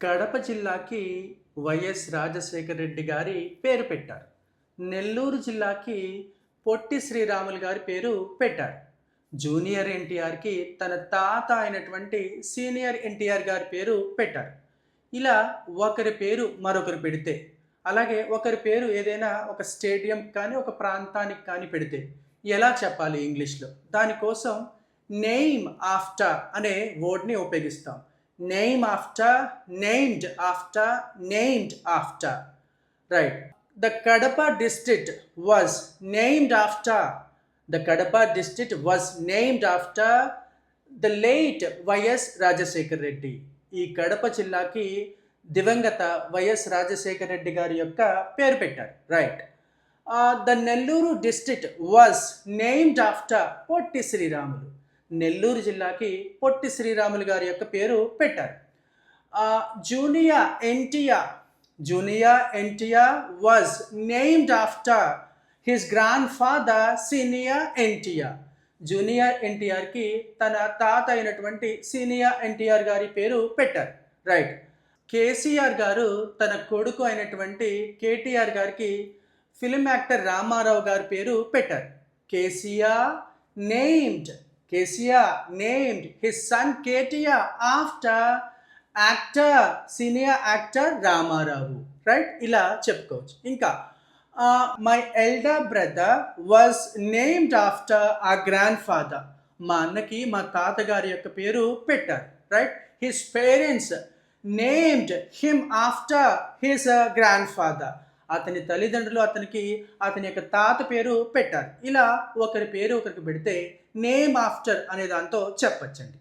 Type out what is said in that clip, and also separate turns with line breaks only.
కడప జిల్లాకి వైఎస్ రాజశేఖర రెడ్డి గారి పేరు పెట్టారు. నెల్లూరు జిల్లాకి పొట్టి శ్రీరాములు గారి పేరు పెట్టారు. జూనియర్ ఎన్టీఆర్కి తన తాత అయినటువంటి సీనియర్ ఎన్టీఆర్ గారి పేరు పెట్టారు. ఇలా ఒకరి పేరు మరొకరు పెడితే, అలాగే ఒకరి పేరు ఏదైనా ఒక స్టేడియం కానీ ఒక ప్రాంతానికి కానీ పెడితే ఎలా చెప్పాలి ఇంగ్లీష్లో? దానికోసం నేమ్ ఆఫ్టర్ అనే వర్డ్ని ఉపయోగిస్తాం. Name after, named after, named after. Right. The Kadapa district was named after. The Kadapa district was named after the late YS Rajasekhar Reddy. ఈ కడప జిల్లాకి దివంగత వైఎస్ రాజశేఖర రెడ్డి గారి యొక్క పేరు పెట్టారు. Right. The Nellore district was named after Potti Sriramulu. Nellore జిల్లాకి పొట్టి శ్రీరాములు గారి యొక్క పేరు పెట్టారు. Junior NTR was named after his grandfather senior NTR. Junior ఎన్టీఆర్కి తన తాత అయినటువంటి సీనియర్ ఎన్టీఆర్ గారి పేరు పెట్టారు. రైట్. కేసీఆర్ గారు తన కొడుకు అయినటువంటి కేటీఆర్ గారికి ఫిల్మ్ యాక్టర్ రామారావు గారి పేరు పెట్టారు. KCR named his son KTR after senior actor Ramarao. Right. ఇలా చెప్పుకోవచ్చు. ఇంకా my elder brother was named after a grandfather. మా అన్నకి మా తాతగారి యొక్క పేరు పెట్టారు. Right. His parents named him after his grandfather. అతని తల్లిదండ్రులు అతని యొక్క తాత పేరు పెట్టారు. ఇలా ఒకరి పేరు ఒకరికి పెడితే నేమ్ ఆఫ్టర్ అనే దాంతో చెప్పచ్చండి.